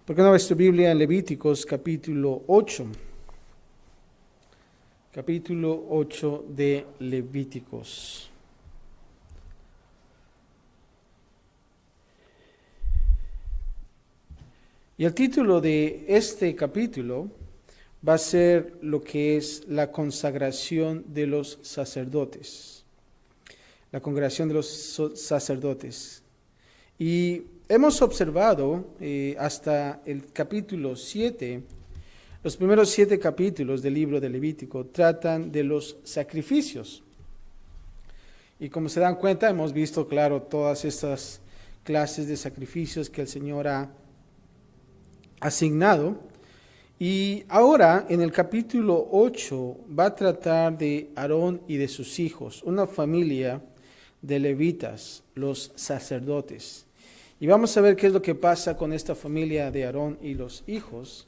¿Por qué no ves tu Biblia en Levíticos capítulo 8? Capítulo 8 de Levíticos. Y el título de este capítulo va a ser lo que es la consagración de los sacerdotes. La congregación de los sacerdotes. Y hemos observado hasta el capítulo 7, los primeros 7 capítulos del libro de Levítico tratan de los sacrificios. Y como se dan cuenta, hemos visto, claro, todas estas clases de sacrificios que el Señor ha asignado. Y ahora, en el capítulo 8, va a tratar de Aarón y de sus hijos, una familia de levitas, los sacerdotes. Y vamos a ver qué es lo que pasa con esta familia de Aarón y los hijos.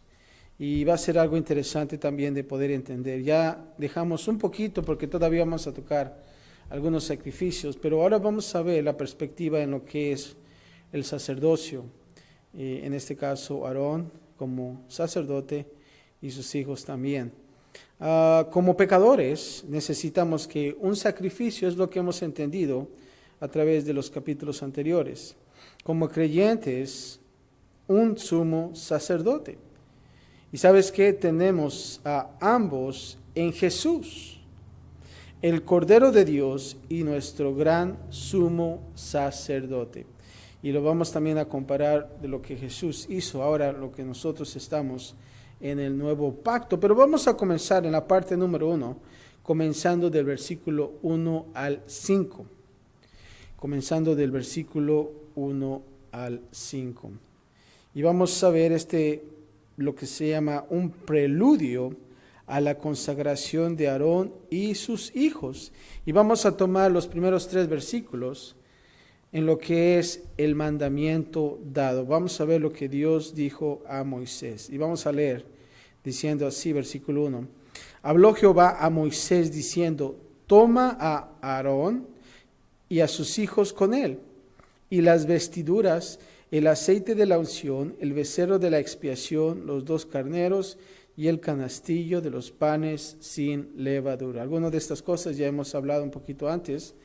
Y va a ser algo interesante también de poder entender. Ya dejamos un poquito porque todavía vamos a tocar algunos sacrificios, pero ahora vamos a ver la perspectiva en lo que es el sacerdocio. En este caso, Aarón como sacerdote y sus hijos también. Como pecadores, necesitamos que un sacrificio es lo que hemos entendido a través de los capítulos anteriores. Como creyentes, un sumo sacerdote. Y sabes que tenemos a ambos en Jesús, el Cordero de Dios y nuestro gran sumo sacerdote. Y lo vamos también a comparar de lo que Jesús hizo, ahora lo que nosotros estamos en el nuevo pacto. Pero vamos a comenzar en la parte número 1, comenzando del versículo 1 al 5. Comenzando del versículo 1 al 5. Y vamos a ver lo que se llama un preludio a la consagración de Aarón y sus hijos. Y vamos a tomar los primeros 3 versículos en lo que es el mandamiento dado. Vamos a ver lo que Dios dijo a Moisés. Y vamos a leer diciendo así, versículo 1. Habló Jehová a Moisés diciendo, toma a Aarón y a sus hijos con él, y las vestiduras, el aceite de la unción, el becerro de la expiación, los 2 carneros y el canastillo de los panes sin levadura. Algunas de estas cosas ya hemos hablado un poquito antes.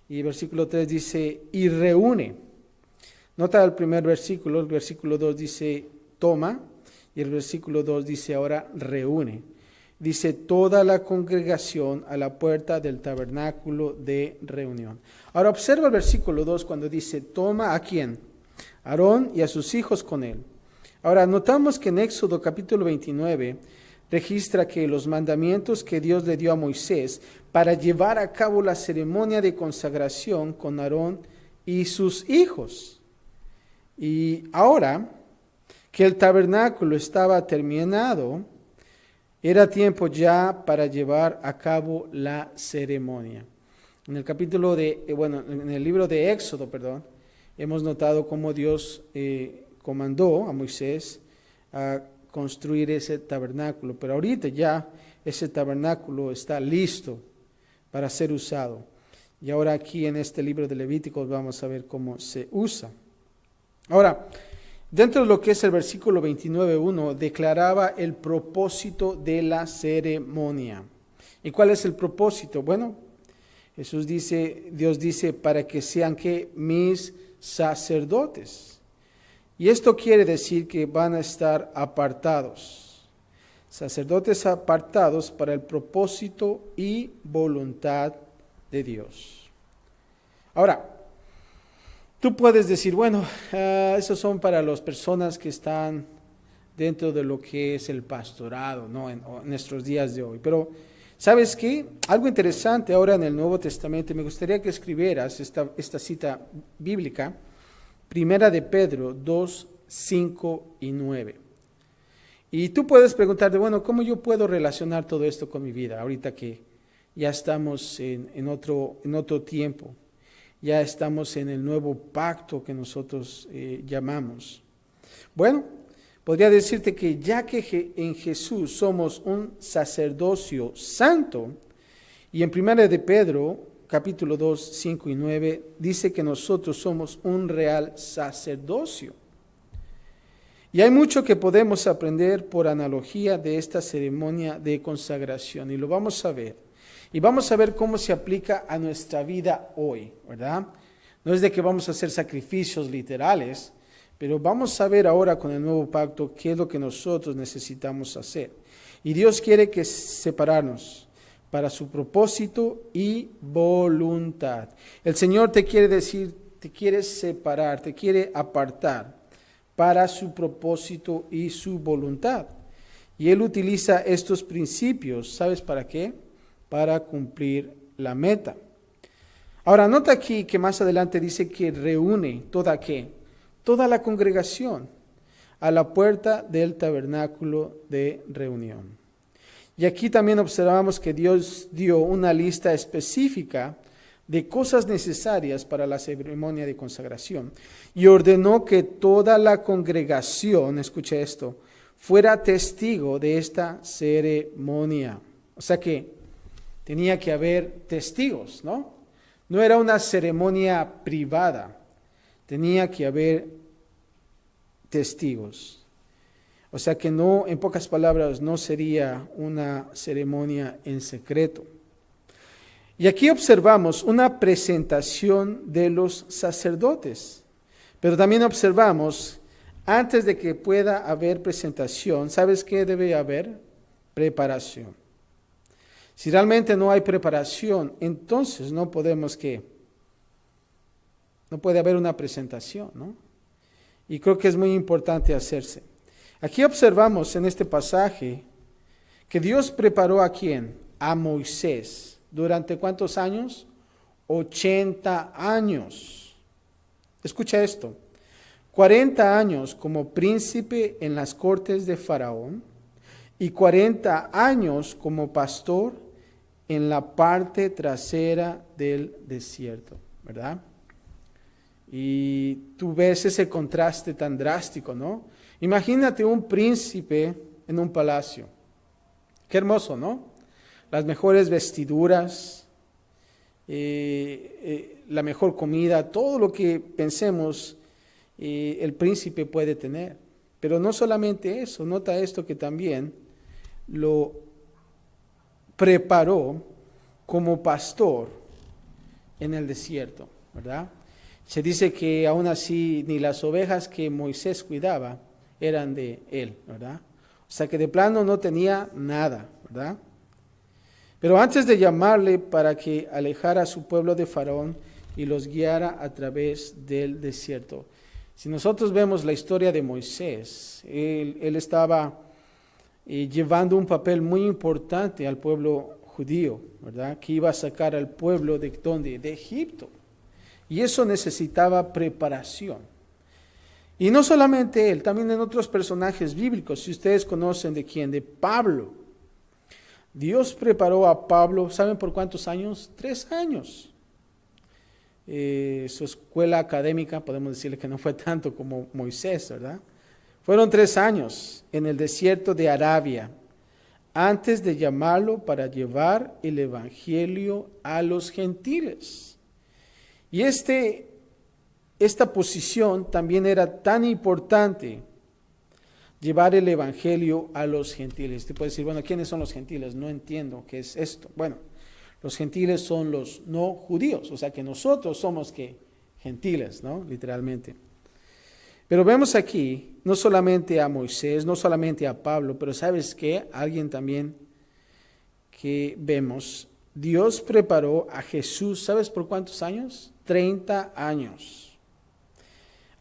Y versículo 3 dice, y reúne. Nota el primer versículo, el versículo 2 dice, toma, y el versículo 2 dice, ahora reúne. Dice, toda la congregación a la puerta del tabernáculo de reunión. Ahora observa el versículo 2 cuando dice, toma ¿a quién? Aarón y a sus hijos con él. Ahora notamos que en Éxodo capítulo 29 registra que los mandamientos que Dios le dio a Moisés para llevar a cabo la ceremonia de consagración con Aarón y sus hijos. Y ahora que el tabernáculo estaba terminado, era tiempo ya para llevar a cabo la ceremonia. En el libro de Éxodo, hemos notado cómo Dios comandó a Moisés a construir ese tabernáculo, pero ahorita ya ese tabernáculo está listo para ser usado. Y ahora aquí en este libro de Levíticos vamos a ver cómo se usa. Ahora, dentro de lo que es el versículo 29:1, declaraba el propósito de la ceremonia. ¿Y cuál es el propósito? Bueno, Dios dice, para que sean que mis sacerdotes. Y esto quiere decir que van a estar apartados, sacerdotes apartados para el propósito y voluntad de Dios. Ahora, tú puedes decir, bueno, esos son para las personas que están dentro de lo que es el pastorado, ¿no? en nuestros días de hoy. Pero, ¿sabes qué? Algo interesante ahora en el Nuevo Testamento, me gustaría que escribieras esta cita bíblica, Primera de Pedro 2, 5 y 9. Y tú puedes preguntarte, bueno, ¿cómo yo puedo relacionar todo esto con mi vida? Ahorita que ya estamos en otro tiempo, ya estamos en el nuevo pacto que nosotros llamamos. Bueno, podría decirte que ya que en Jesús somos un sacerdocio santo, y en Primera de Pedro capítulo 2, 5 y 9, dice que nosotros somos un real sacerdocio. Y hay mucho que podemos aprender por analogía de esta ceremonia de consagración, y lo vamos a ver. Y vamos a ver cómo se aplica a nuestra vida hoy, ¿verdad? No es de que vamos a hacer sacrificios literales, pero vamos a ver ahora con el nuevo pacto qué es lo que nosotros necesitamos hacer. Y Dios quiere que separarnos para su propósito y voluntad. El Señor te quiere decir, te quiere separar, te quiere apartar para su propósito y su voluntad. Y Él utiliza estos principios, ¿sabes para qué? Para cumplir la meta. Ahora, nota aquí que más adelante dice que reúne toda ¿qué? Toda la congregación a la puerta del tabernáculo de reunión. Y aquí también observamos que Dios dio una lista específica de cosas necesarias para la ceremonia de consagración y ordenó que toda la congregación, escuche esto, fuera testigo de esta ceremonia. O sea que tenía que haber testigos, ¿no? No era una ceremonia privada, tenía que haber testigos. O sea que no, en pocas palabras, no sería una ceremonia en secreto. Y aquí observamos una presentación de los sacerdotes, pero también observamos, antes de que pueda haber presentación, ¿sabes qué debe haber? Preparación. Si realmente no hay preparación, entonces no podemos no puede haber una presentación, ¿no? Y creo que es muy importante hacerse. Aquí observamos en este pasaje que Dios preparó ¿a quién? A Moisés. ¿Durante cuántos años? 80 años. Escucha esto. 40 años como príncipe en las cortes de Faraón y 40 años como pastor en la parte trasera del desierto, ¿verdad? Y tú ves ese contraste tan drástico, ¿no? Imagínate un príncipe en un palacio. Qué hermoso, ¿no? Las mejores vestiduras, la mejor comida, todo lo que pensemos el príncipe puede tener. Pero no solamente eso, nota esto que también lo preparó como pastor en el desierto, ¿verdad? Se dice que aún así ni las ovejas que Moisés cuidaba eran de él, ¿verdad? O sea que de plano no tenía nada, ¿verdad? Pero antes de llamarle para que alejara a su pueblo de Faraón y los guiara a través del desierto. Si nosotros vemos la historia de Moisés, él estaba llevando un papel muy importante al pueblo judío, ¿verdad? Que iba a sacar al pueblo de ¿dónde? De Egipto. Y eso necesitaba preparación. Y no solamente él, también en otros personajes bíblicos. Si ustedes conocen de quién, de Pablo. Dios preparó a Pablo, ¿saben por cuántos años? 3 años. Su escuela académica, podemos decirle que no fue tanto como Moisés, ¿verdad? Fueron 3 años en el desierto de Arabia, antes de llamarlo para llevar el evangelio a los gentiles. Y esta posición también era tan importante, llevar el evangelio a los gentiles. Te puedes decir, bueno, ¿quiénes son los gentiles? No entiendo qué es esto. Bueno, los gentiles son los no judíos, o sea que nosotros somos ¿qué? Gentiles, ¿no? Literalmente. Pero vemos aquí, no solamente a Moisés, no solamente a Pablo, pero ¿sabes qué? Alguien también que vemos, Dios preparó a Jesús, ¿sabes por cuántos años? 30 años.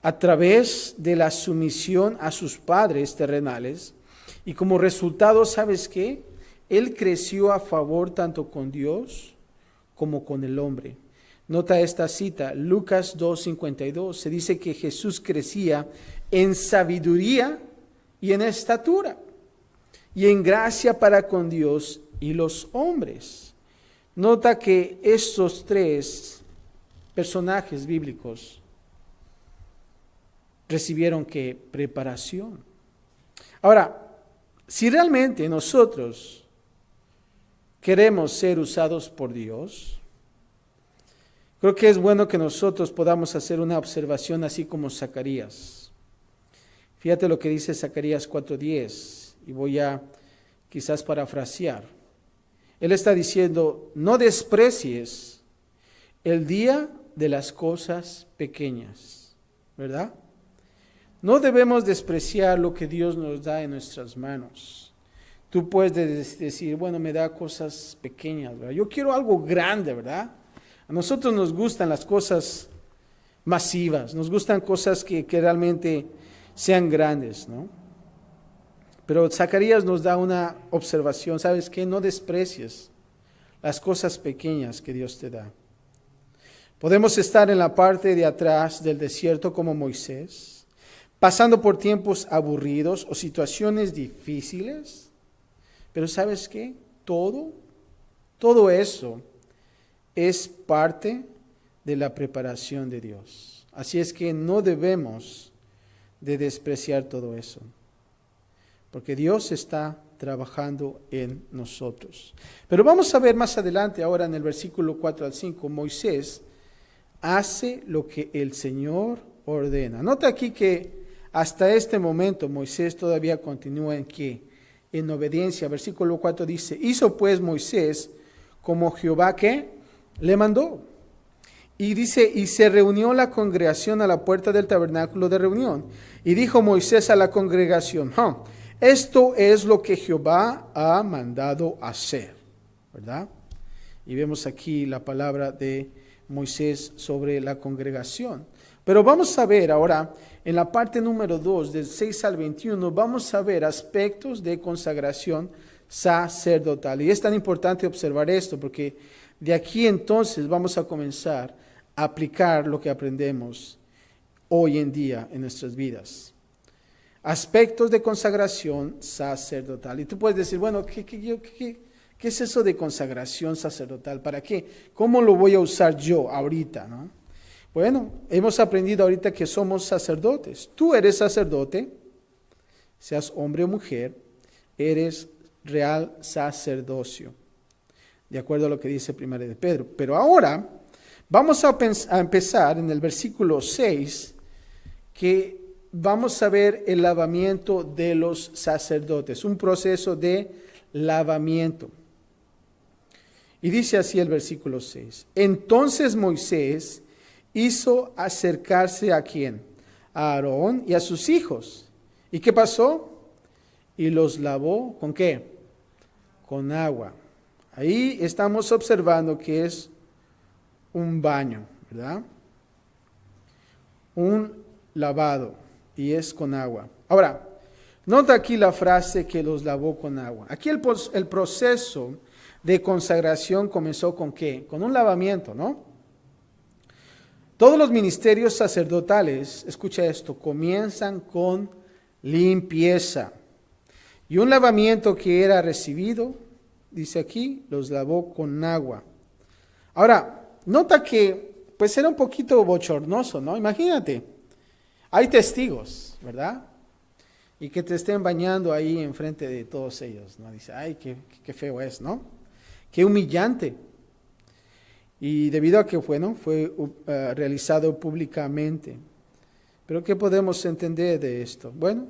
A través de la sumisión a sus padres terrenales, y como resultado, ¿sabes qué? Él creció a favor tanto con Dios como con el hombre. Nota esta cita, Lucas 2:52, se dice que Jesús crecía en sabiduría y en estatura, y en gracia para con Dios y los hombres. Nota que estos 3 personajes bíblicos recibieron ¿qué? Preparación. Ahora, si realmente nosotros queremos ser usados por Dios, creo que es bueno que nosotros podamos hacer una observación así como Zacarías. Fíjate lo que dice Zacarías 4:10, y voy a quizás parafrasear. Él está diciendo, no desprecies el día de las cosas pequeñas, ¿verdad? No debemos despreciar lo que Dios nos da en nuestras manos. Tú puedes decir, bueno, me da cosas pequeñas, ¿verdad? Yo quiero algo grande, ¿verdad? A nosotros nos gustan las cosas masivas, nos gustan cosas que realmente sean grandes, ¿no? Pero Zacarías nos da una observación, ¿sabes qué? No desprecies las cosas pequeñas que Dios te da. Podemos estar en la parte de atrás del desierto como Moisés, pasando por tiempos aburridos o situaciones difíciles, pero ¿sabes qué? Todo eso es parte de la preparación de Dios. Así es que no debemos de despreciar todo eso, porque Dios está trabajando en nosotros. Pero vamos a ver más adelante, ahora en el versículo 4 al 5, Moisés hace lo que el Señor ordena. Nota aquí que hasta este momento Moisés todavía continúa en qué? En obediencia. Versículo 4 dice, hizo pues Moisés como Jehová que le mandó. Y dice, y se reunió la congregación a la puerta del tabernáculo de reunión. Y dijo Moisés a la congregación, esto es lo que Jehová ha mandado hacer, ¿verdad? Y vemos aquí la palabra de Moisés sobre la congregación. Pero vamos a ver ahora, en la parte número 2, del 6 al 21, vamos a ver aspectos de consagración sacerdotal. Y es tan importante observar esto, porque de aquí entonces vamos a comenzar a aplicar lo que aprendemos hoy en día en nuestras vidas. Aspectos de consagración sacerdotal. Y tú puedes decir, bueno, ¿qué es eso de consagración sacerdotal? ¿Para qué? ¿Cómo lo voy a usar yo ahorita, no? Bueno, hemos aprendido ahorita que somos sacerdotes. Tú eres sacerdote, seas hombre o mujer, eres real sacerdocio, de acuerdo a lo que dice 1 de Pedro. Pero ahora vamos a empezar en el versículo 6, que vamos a ver el lavamiento de los sacerdotes, un proceso de lavamiento. Y dice así el versículo 6. Entonces Moisés hizo acercarse a ¿quién? A Aarón y a sus hijos. ¿Y qué pasó? Y los lavó ¿con qué? Con agua. Ahí estamos observando que es un baño, ¿verdad? Un lavado, y es con agua. Ahora, nota aquí la frase que los lavó con agua. Aquí el proceso de consagración comenzó ¿con qué? Con un lavamiento, ¿no? Todos los ministerios sacerdotales, escucha esto, comienzan con limpieza. Y un lavamiento que era recibido, dice aquí, los lavó con agua. Ahora, nota que pues era un poquito bochornoso, ¿no? Imagínate, hay testigos, ¿verdad? Y que te estén bañando ahí enfrente de todos ellos, ¿no? Dice, ay, qué feo es, ¿no? Qué humillante. Y debido a que, bueno, fue realizado públicamente. Pero ¿qué podemos entender de esto? Bueno,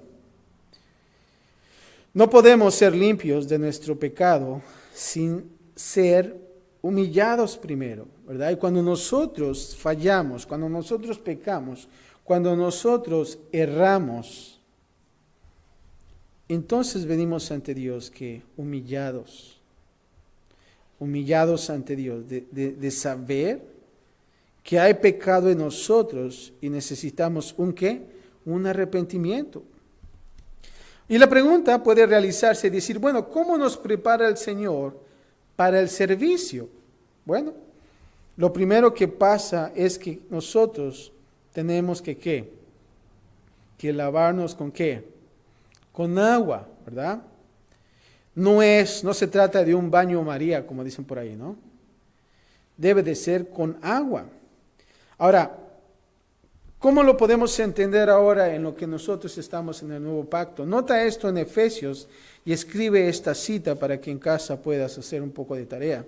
no podemos ser limpios de nuestro pecado sin ser humillados primero, ¿verdad? Y cuando nosotros fallamos, cuando nosotros pecamos, cuando nosotros erramos, entonces venimos ante Dios que humillados ante Dios, de saber que hay pecado en nosotros y necesitamos ¿un qué? Un arrepentimiento. Y la pregunta puede realizarse y decir, bueno, ¿cómo nos prepara el Señor para el servicio? Bueno, lo primero que pasa es que nosotros tenemos que ¿qué? Que lavarnos ¿con qué? Con agua, ¿verdad? No se trata de un baño María, como dicen por ahí, ¿no? Debe de ser con agua. Ahora, ¿cómo lo podemos entender ahora en lo que nosotros estamos en el nuevo pacto? Nota esto en Efesios y escribe esta cita para que en casa puedas hacer un poco de tarea.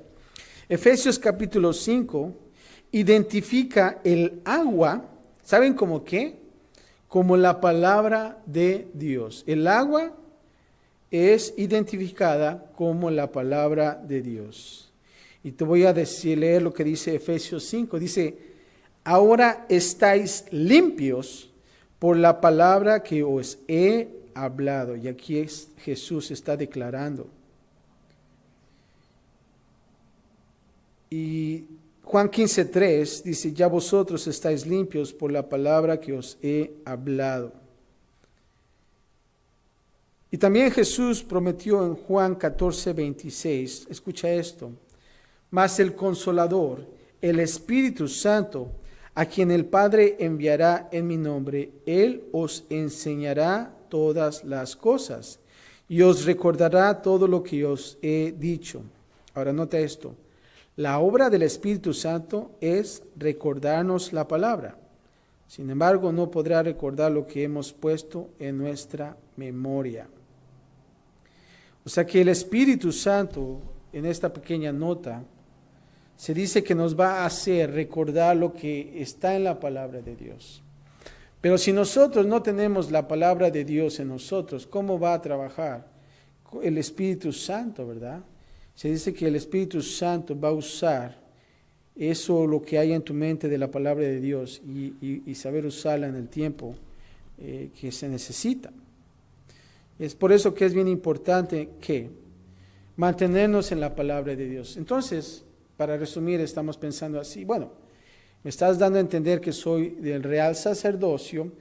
Efesios capítulo 5 identifica el agua, ¿saben cómo qué? como la palabra de Dios. El agua es identificada como la palabra de Dios. Y te voy a leer lo que dice Efesios 5. Dice, ahora estáis limpios por la palabra que os he hablado. Y aquí Jesús está declarando. Y Juan 15:3 dice, ya vosotros estáis limpios por la palabra que os he hablado. Y también Jesús prometió en Juan 14:26, escucha esto, mas el Consolador, el Espíritu Santo, a quien el Padre enviará en mi nombre, Él os enseñará todas las cosas y os recordará todo lo que os he dicho. Ahora nota esto, la obra del Espíritu Santo es recordarnos la palabra. Sin embargo, no podrá recordar lo que hemos puesto en nuestra memoria. O sea que el Espíritu Santo, en esta pequeña nota, se dice que nos va a hacer recordar lo que está en la palabra de Dios. Pero si nosotros no tenemos la palabra de Dios en nosotros, ¿cómo va a trabajar el Espíritu Santo, verdad? Se dice que el Espíritu Santo va a usar eso, lo que hay en tu mente de la palabra de Dios y saber usarla en el tiempo que se necesita. Es por eso que es bien importante que mantenernos en la palabra de Dios. Entonces, para resumir, estamos pensando así, bueno, me estás dando a entender que soy del real sacerdocio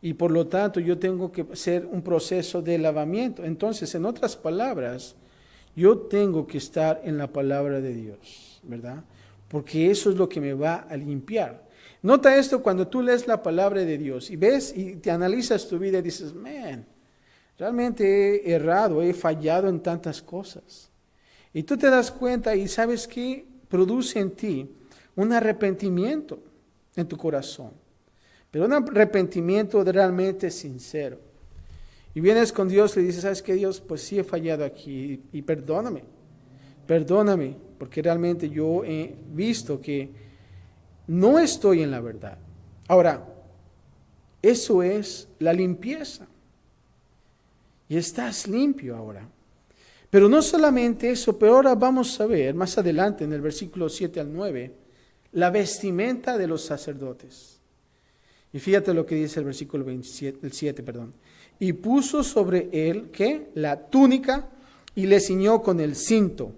y por lo tanto yo tengo que hacer un proceso de lavamiento. Entonces, en otras palabras, yo tengo que estar en la palabra de Dios, ¿verdad? Porque eso es lo que me va a limpiar. Nota esto cuando tú lees la palabra de Dios y ves y te analizas tu vida y dices, man, realmente he errado, he fallado en tantas cosas. Y tú te das cuenta y sabes que produce en ti un arrepentimiento en tu corazón. Pero un arrepentimiento realmente sincero. Y vienes con Dios y le dices, ¿sabes qué, Dios? Pues sí he fallado aquí y perdóname, porque realmente yo he visto que no estoy en la verdad. Ahora, eso es la limpieza. Y estás limpio ahora. Pero no solamente eso, pero ahora vamos a ver más adelante en el versículo 7 al 9, la vestimenta de los sacerdotes. Y fíjate lo que dice el versículo 7. Y puso sobre él, ¿qué? La túnica y le ciñó con el cinto.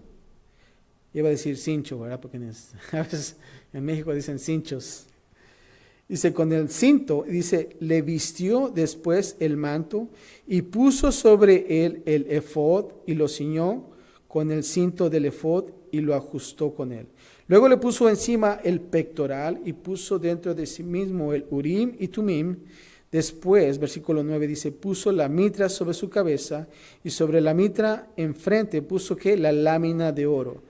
Iba a decir cincho, ¿verdad? Porque a veces en México dicen cinchos. Dice, con el cinto, dice, le vistió después el manto y puso sobre él el efod y lo ciñó con el cinto del efod y lo ajustó con él. Luego le puso encima el pectoral y puso dentro de sí mismo el urim y tumim. Después, versículo 9 dice, puso la mitra sobre su cabeza y sobre la mitra enfrente puso que la lámina de oro.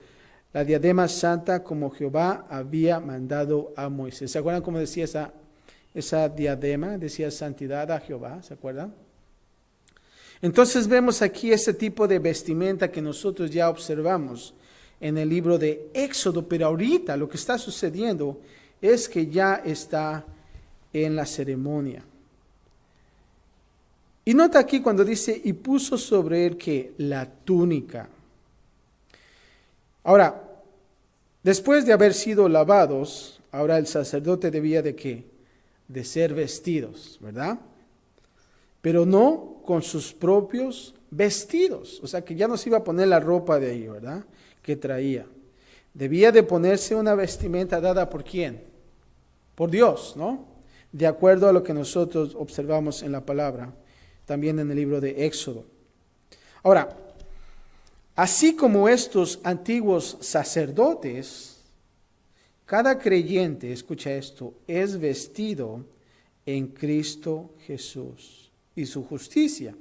La diadema santa como Jehová había mandado a Moisés. ¿Se acuerdan cómo decía esa diadema? Decía santidad a Jehová, ¿se acuerdan? Entonces vemos aquí ese tipo de vestimenta que nosotros ya observamos en el libro de Éxodo, pero ahorita lo que está sucediendo es que ya está en la ceremonia. Y nota aquí cuando dice, y puso sobre él que la túnica. Ahora, después de haber sido lavados, ahora el sacerdote debía de ¿qué? De ser vestidos, ¿verdad? Pero no con sus propios vestidos. O sea, que ya no se iba a poner la ropa de ahí, ¿verdad? Que traía. Debía de ponerse una vestimenta dada por ¿quién? Por Dios, ¿no? De acuerdo a lo que nosotros observamos en la palabra, también en el libro de Éxodo. Ahora, así como estos antiguos sacerdotes, cada creyente, escucha esto, es vestido en Cristo Jesús y su justicia.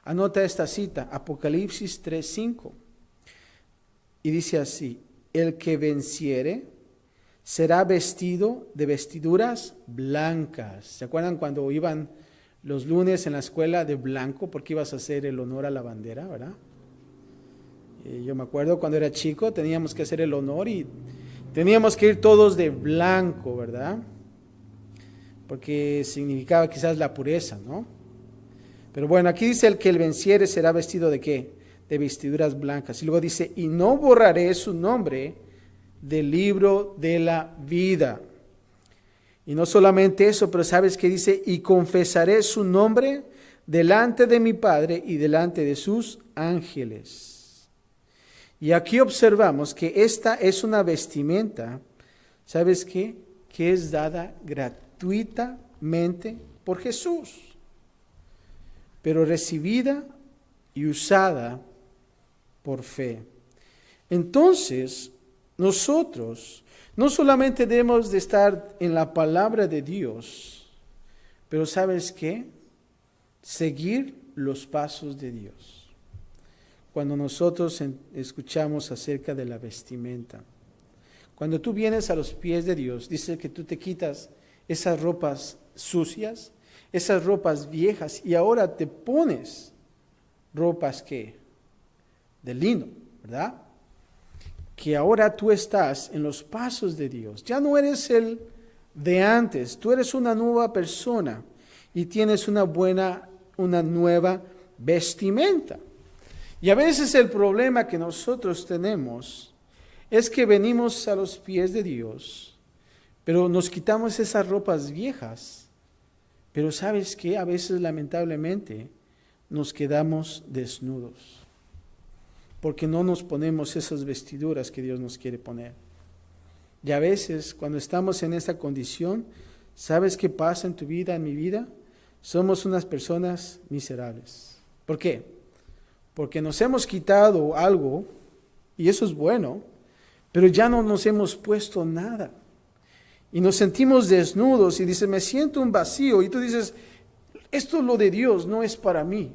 Anota esta cita, Apocalipsis 3:5. Y dice así, el que venciere será vestido de vestiduras blancas. ¿Se acuerdan cuando iban los lunes en la escuela de blanco porque ibas a hacer el honor a la bandera, verdad? Yo me acuerdo cuando era chico teníamos que hacer el honor y teníamos que ir todos de blanco, ¿verdad? porque significaba quizás la pureza, ¿no? Pero bueno, aquí dice el que el venciere será vestido ¿de qué? De vestiduras blancas. Y luego dice, y no borraré su nombre del libro de la vida. Y no solamente eso, pero ¿sabes qué dice? Y confesaré su nombre delante de mi Padre y delante de sus ángeles. Y aquí observamos que esta es una vestimenta, ¿sabes qué? Que es dada gratuitamente por Jesús, pero recibida y usada por fe. Entonces, nosotros no solamente debemos de estar en la palabra de Dios, pero ¿sabes qué? Seguir los pasos de Dios. Cuando nosotros escuchamos acerca de la vestimenta, cuando tú vienes a los pies de Dios, dice que tú te quitas esas ropas sucias, esas ropas viejas, y ahora te pones ropas que de lino, ¿verdad? Que ahora tú estás en los pasos de Dios. Ya no eres el de antes, tú eres una nueva persona y tienes una nueva vestimenta. Y a veces el problema que nosotros tenemos es que venimos a los pies de Dios, pero nos quitamos esas ropas viejas. Pero ¿sabes qué? A veces lamentablemente nos quedamos desnudos, porque no nos ponemos esas vestiduras que Dios nos quiere poner. Y a veces cuando estamos en esa condición, ¿sabes qué pasa en tu vida, en mi vida? Somos unas personas miserables. ¿Por qué? Porque nos hemos quitado algo, y eso es bueno, pero ya no nos hemos puesto nada. Y nos sentimos desnudos y dices, me siento un vacío. Y tú dices, esto lo de Dios no es para mí.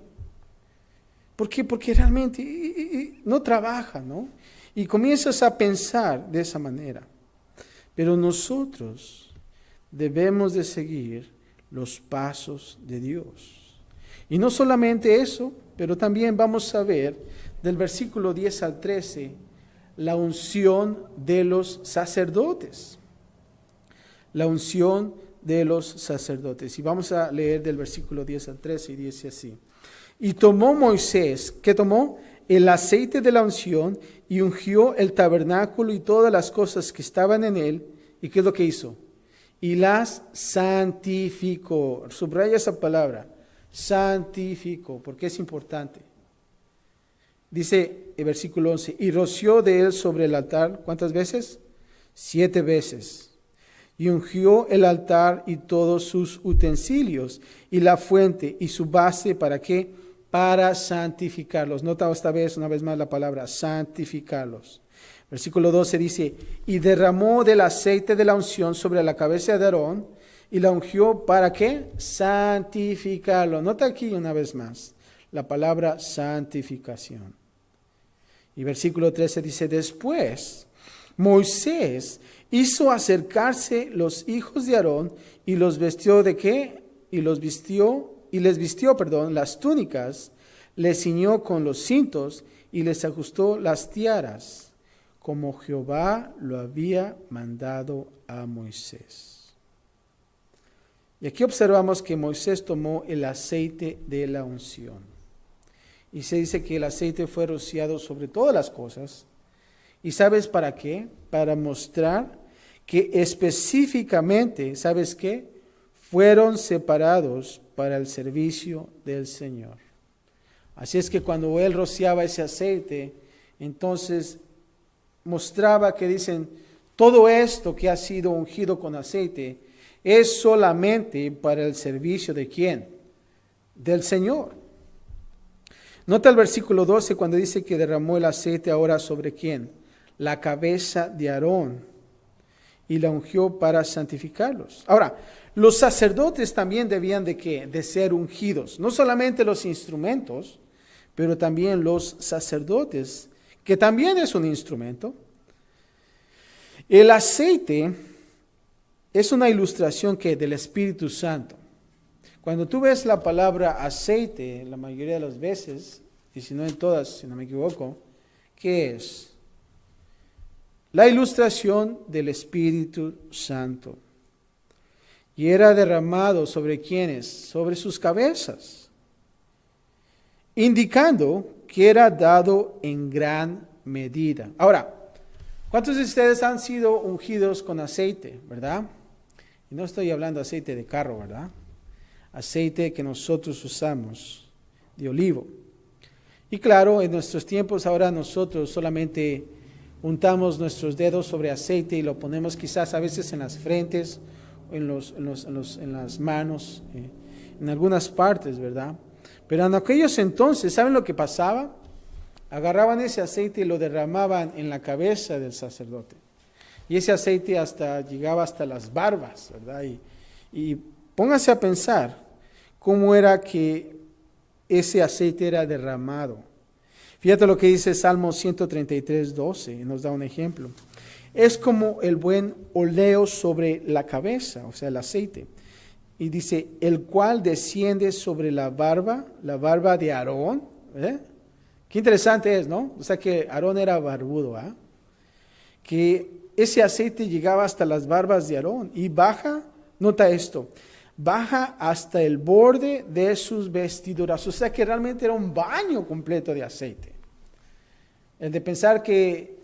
¿Por qué? Porque realmente no trabaja, ¿no? Y comienzas a pensar de esa manera. Pero nosotros debemos de seguir los pasos de Dios. Y no solamente eso, pero también vamos a ver del versículo 10 al 13 la unción de los sacerdotes. La unción de los sacerdotes. Y vamos a leer del versículo 10 al 13 y dice así. Y tomó Moisés, ¿qué tomó? El aceite de la unción y ungió el tabernáculo y todas las cosas que estaban en él. ¿Y qué es lo que hizo? Y las santificó. Subraya esa palabra, santificó, porque es importante. Dice el versículo 11, y roció de él sobre el altar, ¿cuántas veces? 7 veces. Y ungió el altar y todos sus utensilios, y la fuente y su base, ¿para qué? Para santificarlos. Nota esta vez, una vez más la palabra, santificarlos. Versículo 12 dice, y derramó del aceite de la unción sobre la cabeza de Aarón, y la ungió, ¿para qué? Santificarlo. Nota aquí una vez más la palabra santificación. Y versículo 13 dice, después Moisés hizo acercarse los hijos de Aarón y los vestió ¿de qué? Y les vistió, las túnicas, les ciñó con los cintos y les ajustó las tiaras, como Jehová lo había mandado a Moisés. Y aquí observamos que Moisés tomó el aceite de la unción. Y se dice que el aceite fue rociado sobre todas las cosas. ¿Y sabes para qué? Para mostrar que específicamente, ¿sabes qué? Fueron separados para el servicio del Señor. Así es que cuando él rociaba ese aceite, entonces mostraba que dicen, todo esto que ha sido ungido con aceite es solamente para el servicio ¿de quién? Del Señor. Nota el versículo 12 cuando dice que derramó el aceite ahora sobre ¿quién? La cabeza de Aarón y la ungió para santificarlos. Ahora, los sacerdotes también debían ¿de qué? De ser ungidos. No solamente los instrumentos, pero también los sacerdotes, que también es un instrumento. El aceite es una ilustración que del Espíritu Santo. Cuando tú ves la palabra aceite, la mayoría de las veces, y si no en todas, si no me equivoco, ¿qué es? La ilustración del Espíritu Santo. y era derramado sobre quienes, sobre sus cabezas, indicando que era dado en gran medida. Ahora, ¿cuántos de ustedes han sido ungidos con aceite, verdad? Y no estoy hablando de aceite de carro, ¿verdad? Aceite que nosotros usamos, de olivo. Y claro, en nuestros tiempos ahora nosotros solamente untamos nuestros dedos sobre aceite y lo ponemos quizás a veces en las frentes, en las manos, en algunas partes, ¿verdad? Pero en aquellos entonces, ¿saben lo que pasaba? Agarraban ese aceite y lo derramaban en la cabeza del sacerdote. Y ese aceite llegaba hasta las barbas, ¿verdad? Y pónganse a pensar cómo era que ese aceite era derramado. Fíjate lo que dice Salmo 133, 12, nos da un ejemplo. Es como el buen óleo sobre la cabeza, o sea, el aceite. Y dice, el cual desciende sobre la barba de Aarón. Qué interesante es, ¿no? O sea que Aarón era barbudo, ¿ah? Que ese aceite llegaba hasta las barbas de Aarón y baja, nota esto, baja hasta el borde de sus vestiduras. O sea que realmente era un baño completo de aceite. El de pensar que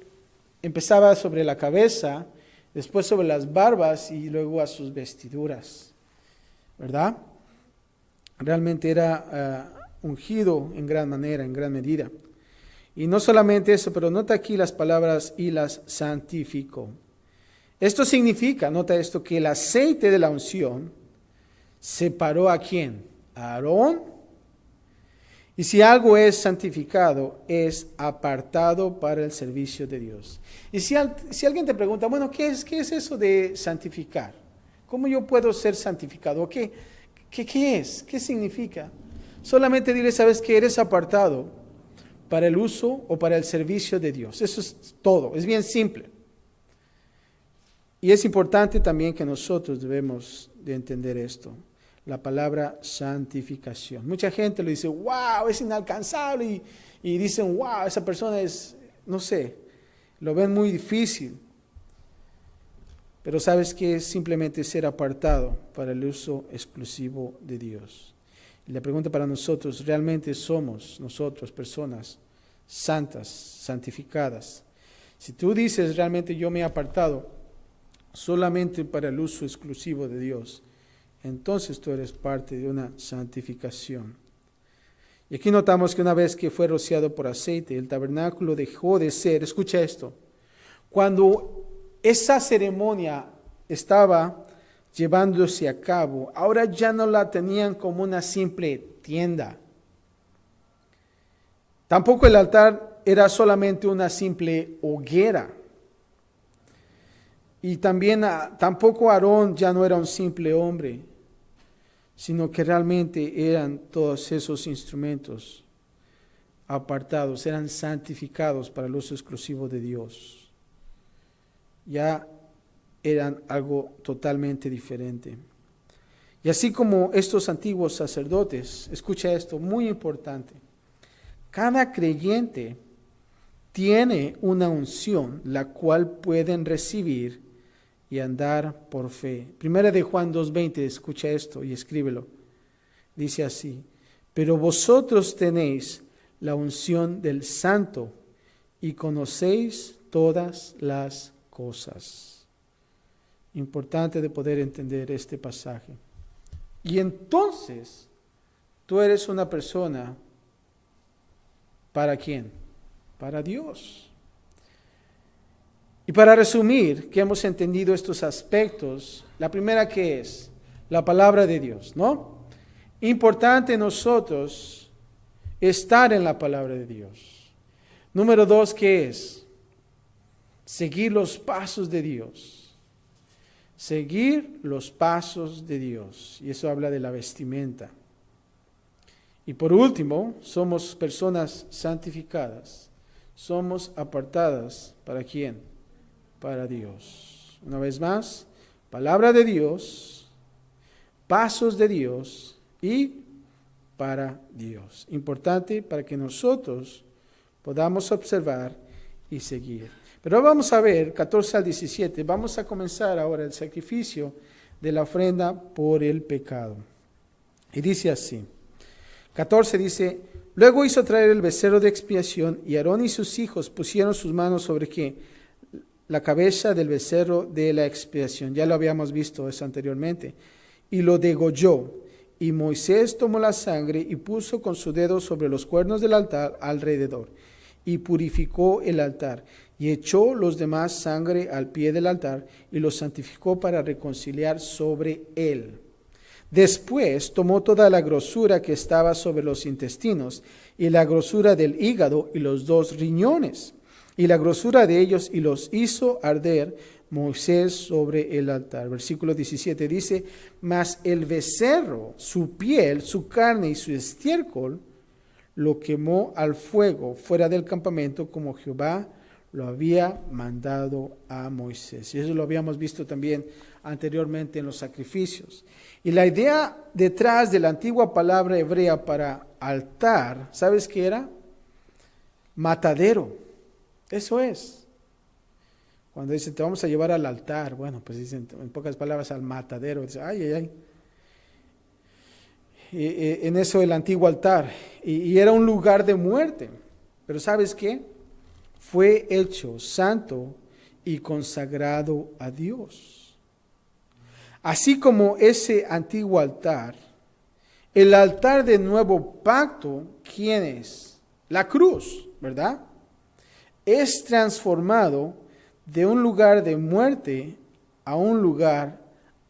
empezaba sobre la cabeza, después sobre las barbas y luego a sus vestiduras, ¿verdad? Realmente era ungido en gran manera, en gran medida. Y no solamente eso, pero nota aquí las palabras y las santificó. Esto significa, nota esto, que el aceite de la unción separó ¿a quién? A Aarón. Y si algo es santificado, es apartado para el servicio de Dios. Y si alguien te pregunta, bueno, ¿qué es eso de santificar? ¿Cómo yo puedo ser santificado? ¿Qué es? ¿Qué significa? Solamente dile, ¿sabes qué? Eres apartado para el uso o para el servicio de Dios. Eso es todo, es bien simple. Y es importante también que nosotros debemos de entender esto, la palabra santificación. Mucha gente lo dice, wow, es inalcanzable, y dicen, wow, esa persona es, no sé, lo ven muy difícil. Pero sabes que es simplemente ser apartado para el uso exclusivo de Dios. Y la pregunta para nosotros, ¿realmente somos nosotros personas santas, santificadas? Si tú dices, realmente yo me he apartado solamente para el uso exclusivo de Dios, entonces tú eres parte de una santificación. Y aquí notamos que una vez que fue rociado por aceite, el tabernáculo dejó de ser, escucha esto, cuando esa ceremonia estaba llevándose a cabo, ahora ya no la tenían como una simple tienda. Tampoco el altar era solamente una simple hoguera. Y también tampoco Aarón ya no era un simple hombre, sino que realmente eran todos esos instrumentos apartados, eran santificados para el uso exclusivo de Dios. Ya eran algo totalmente diferente. Y así como estos antiguos sacerdotes, escucha esto, muy importante, cada creyente tiene una unción la cual pueden recibir y andar por fe. Primera de Juan 2:20, escucha esto y escríbelo. Dice así, pero vosotros tenéis la unción del Santo y conocéis todas las cosas. Importante de poder entender este pasaje. Y entonces, tú eres una persona, ¿para quién? Para Dios. Y para resumir, que hemos entendido estos aspectos, la primera que es la palabra de Dios, ¿no? Importante nosotros estar en la palabra de Dios. Número 2, ¿qué es? Seguir los pasos de Dios. Seguir los pasos de Dios. Y eso habla de la vestimenta. Y por último, somos personas santificadas. Somos apartadas, ¿para quién? Para Dios. Una vez más, palabra de Dios, pasos de Dios y para Dios. Importante para que nosotros podamos observar y seguir. Pero vamos a ver, 14 al 17, vamos a comenzar ahora el sacrificio de la ofrenda por el pecado. Y dice así, 14 dice, luego hizo traer el becerro de expiación, y Aarón y sus hijos pusieron sus manos sobre ¿qué? La cabeza del becerro de la expiación. Ya lo habíamos visto eso anteriormente. Y lo degolló. Y Moisés tomó la sangre y puso con su dedo sobre los cuernos del altar alrededor. Y purificó el altar. Y echó los demás sangre al pie del altar y lo santificó para reconciliar sobre él. Después tomó toda la grosura que estaba sobre los intestinos y la grosura del hígado y los 2 riñones y la grosura de ellos y los hizo arder Moisés sobre el altar. Versículo 17 dice, mas el becerro, su piel, su carne y su estiércol lo quemó al fuego fuera del campamento como Jehová lo había mandado a Moisés. Y eso lo habíamos visto también anteriormente en los sacrificios. Y la idea detrás de la antigua palabra hebrea para altar, ¿sabes qué era? Matadero. Eso es. Cuando dicen, te vamos a llevar al altar, bueno, pues dicen en pocas palabras al matadero. Dicen, ay, ay, ay. En eso el antiguo altar. Y era un lugar de muerte. Pero ¿sabes qué? Fue hecho santo y consagrado a Dios. Así como ese antiguo altar, el altar del nuevo pacto, ¿quién es? La cruz, ¿verdad? Es transformado de un lugar de muerte a un lugar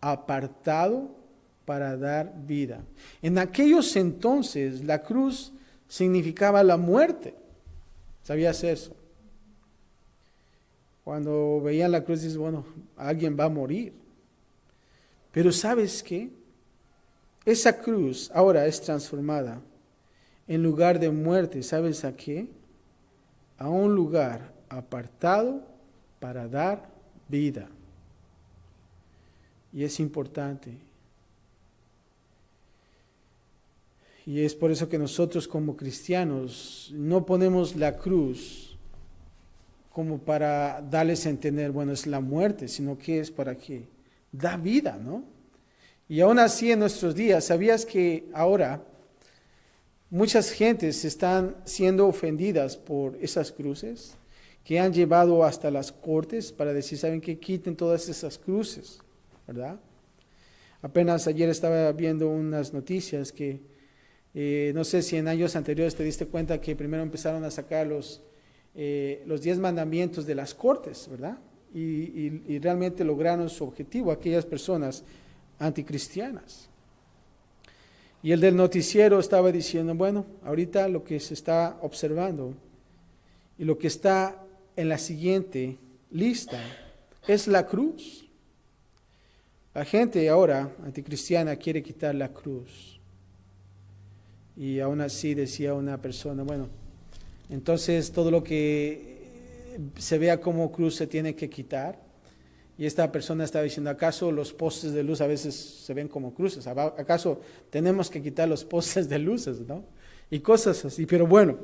apartado para dar vida. En aquellos entonces la cruz significaba la muerte. ¿Sabías eso? Cuando veían la cruz dices, bueno, alguien va a morir. Pero ¿sabes qué? Esa cruz ahora es transformada en lugar de muerte. ¿Sabes a qué? A un lugar apartado para dar vida. Y es importante. Y es por eso que nosotros como cristianos no ponemos la cruz como para darles a entender, bueno, es la muerte, sino que es para que da vida, ¿no? Y aún así en nuestros días, ¿sabías que ahora muchas gentes están siendo ofendidas por esas cruces? Que han llevado hasta las cortes para decir, ¿saben qué? Quiten todas esas cruces, ¿verdad? Apenas ayer estaba viendo unas noticias que, no sé si en años anteriores te diste cuenta que primero empezaron a sacar los 10 mandamientos de las cortes, ¿verdad? Y realmente lograron su objetivo, aquellas personas anticristianas. Y el del noticiero estaba diciendo, bueno, ahorita lo que se está observando y lo que está en la siguiente lista es la cruz. La gente ahora anticristiana quiere quitar la cruz. Y aún así decía una persona, bueno, entonces todo lo que se vea como cruz se tiene que quitar. Y esta persona estaba diciendo, ¿acaso los postes de luz a veces se ven como cruces? ¿Acaso tenemos que quitar los postes de luces, no? Y cosas así. Pero bueno,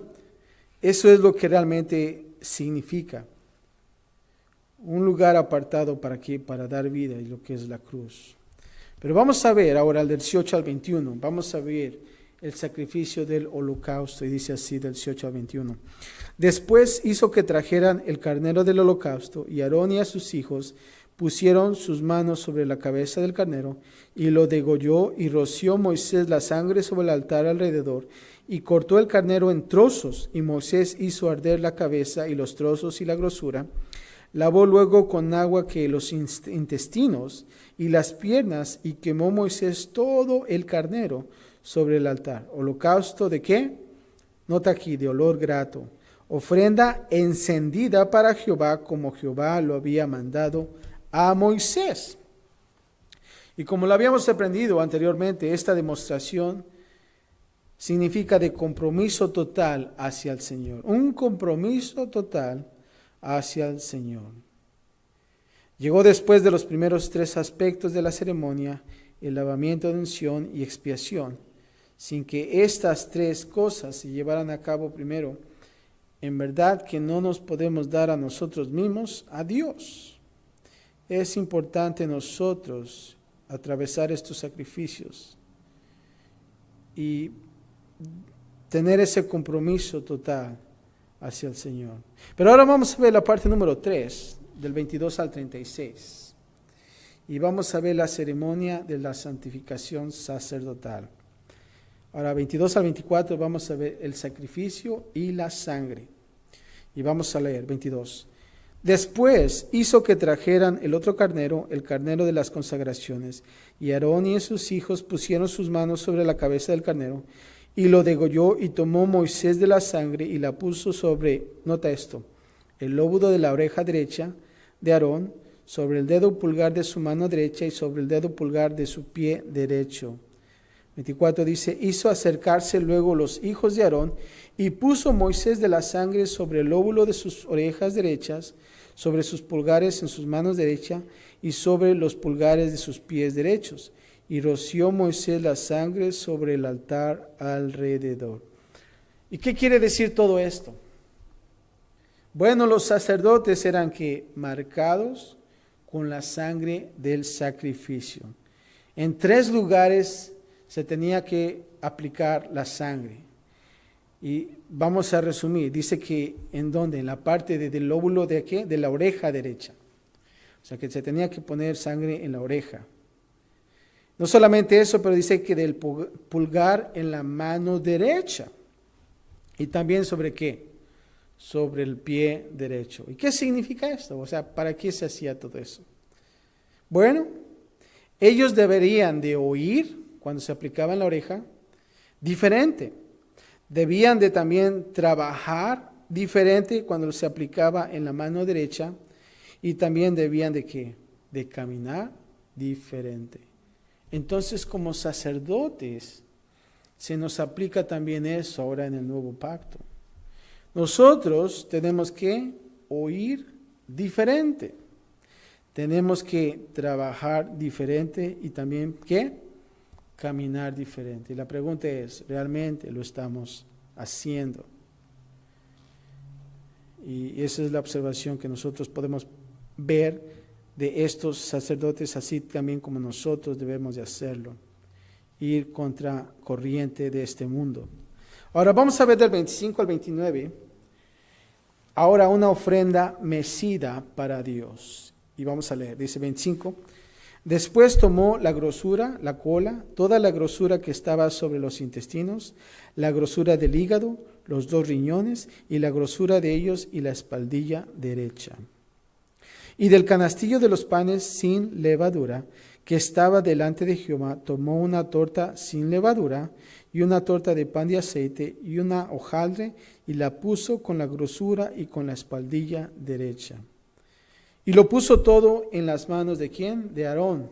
eso es lo que realmente significa. Un lugar apartado para qué, para dar vida, y lo que es la cruz. Pero vamos a ver ahora del 18 al 21, vamos a ver el sacrificio del holocausto, y dice así del 18 al 21. Después hizo que trajeran el carnero del holocausto, y Aarón y a sus hijos pusieron sus manos sobre la cabeza del carnero, y lo degolló, y roció Moisés la sangre sobre el altar alrededor, y cortó el carnero en trozos, y Moisés hizo arder la cabeza y los trozos y la grosura. Lavó luego con agua que los intestinos y las piernas, y quemó Moisés todo el carnero sobre el altar. ¿Holocausto de qué? Nota aquí, de olor grato. Ofrenda encendida para Jehová, como Jehová lo había mandado a Moisés. Y como lo habíamos aprendido anteriormente, esta demostración significa de compromiso total hacia el Señor. Un compromiso total hacia el Señor. Llegó después de los primeros 3 aspectos de la ceremonia, el lavamiento de unción y expiación, sin que estas 3 cosas se llevaran a cabo primero. En verdad que no nos podemos dar a nosotros mismos a Dios. Es importante nosotros atravesar estos sacrificios y tener ese compromiso total hacia el Señor. Pero ahora vamos a ver la parte número 3, del 22 al 36. Y vamos a ver la ceremonia de la santificación sacerdotal. Ahora, 22 al 24, vamos a ver el sacrificio y la sangre. Y vamos a leer 22. Después hizo que trajeran el otro carnero, el carnero de las consagraciones, y Aarón y sus hijos pusieron sus manos sobre la cabeza del carnero, y lo degolló, y tomó Moisés de la sangre y la puso sobre, nota esto, el lóbulo de la oreja derecha de Aarón, sobre el dedo pulgar de su mano derecha y sobre el dedo pulgar de su pie derecho. 24 dice, hizo acercarse luego los hijos de Aarón, y puso Moisés de la sangre sobre el lóbulo de sus orejas derechas, sobre sus pulgares en sus manos derechas, y sobre los pulgares de sus pies derechos. Y roció Moisés la sangre sobre el altar alrededor. ¿Y qué quiere decir todo esto? Bueno, los sacerdotes eran que marcados con la sangre del sacrificio. En 3 lugares se tenía que aplicar la sangre. Y vamos a resumir. Dice que ¿en dónde? En la parte del lóbulo de ¿qué? De la oreja derecha. O sea que se tenía que poner sangre en la oreja. No solamente eso, pero dice que del pulgar en la mano derecha. Y también ¿sobre qué? Sobre el pie derecho. ¿Y qué significa esto? O sea, ¿para qué se hacía todo eso? Bueno, ellos deberían de oír cuando se aplicaba en la oreja diferente. Debían de también trabajar diferente cuando se aplicaba en la mano derecha. Y también debían de ¿qué? De caminar diferente. Entonces, como sacerdotes, se nos aplica también eso ahora en el nuevo pacto. Nosotros tenemos que oír diferente. Tenemos que trabajar diferente y también, ¿qué? Caminar diferente. Y la pregunta es, ¿realmente lo estamos haciendo? Y esa es la observación que nosotros podemos ver de estos sacerdotes, así también como nosotros debemos de hacerlo. Ir contra corriente de este mundo. Ahora vamos a ver del 25 al 29. Ahora una ofrenda mecida para Dios. Y vamos a leer, dice 25. Después tomó la grosura, la cola, toda la grosura que estaba sobre los intestinos, la grosura del hígado, los 2 riñones y la grosura de ellos y la espaldilla derecha. Y del canastillo de los panes sin levadura que estaba delante de Jehová, tomó una torta sin levadura y una torta de pan de aceite y una hojaldre y la puso con la grosura y con la espaldilla derecha. Y lo puso todo en las manos de ¿quién? De Aarón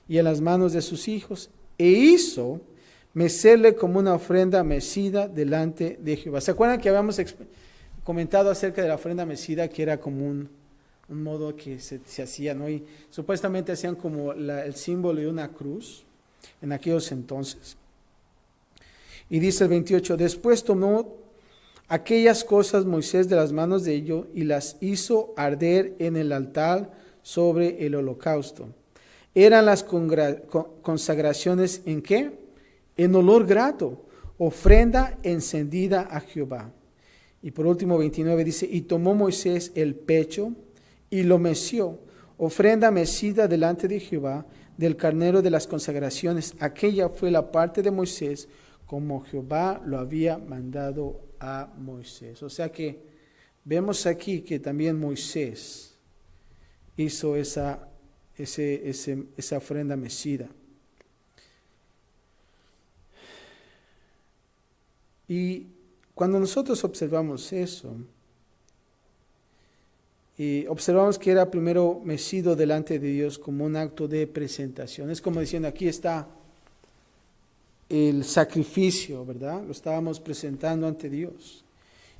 y en las manos de sus hijos, e hizo mecerle como una ofrenda mecida delante de Jehová. ¿Se acuerdan que habíamos comentado acerca de la ofrenda mecida, que era como un modo que se hacía, ¿no? Y supuestamente hacían como el símbolo de una cruz en aquellos entonces? Y dice el 28, después tomó aquellas cosas Moisés de las manos de ellos y las hizo arder en el altar sobre el holocausto. Eran las consagraciones ¿en qué? En olor grato, ofrenda encendida a Jehová. Y por último 29 dice, y tomó Moisés el pecho y lo meció, ofrenda mecida delante de Jehová del carnero de las consagraciones. Aquella fue la parte de Moisés como Jehová lo había mandado a Moisés. O sea que vemos aquí que también Moisés hizo esa ofrenda mecida. Y cuando nosotros observamos eso, y observamos que era primero mecido delante de Dios como un acto de presentación. Es como diciendo, aquí está el sacrificio, ¿verdad? Lo estábamos presentando ante Dios.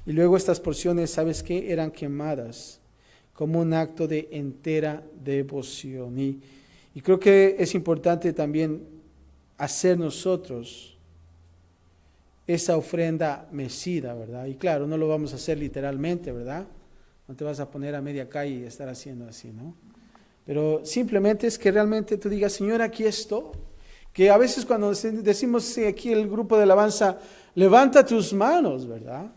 Y luego estas porciones, ¿sabes qué? Eran quemadas como un acto de entera devoción. Y creo que es importante también hacer nosotros esa ofrenda mecida, ¿verdad? Y claro, no lo vamos a hacer literalmente, ¿verdad? No te vas a poner a media calle y estar haciendo así, ¿no? pero simplemente es que realmente tú digas, Señor, aquí estoy. Que a veces cuando decimos aquí el grupo de alabanza, levanta tus manos, ¿verdad?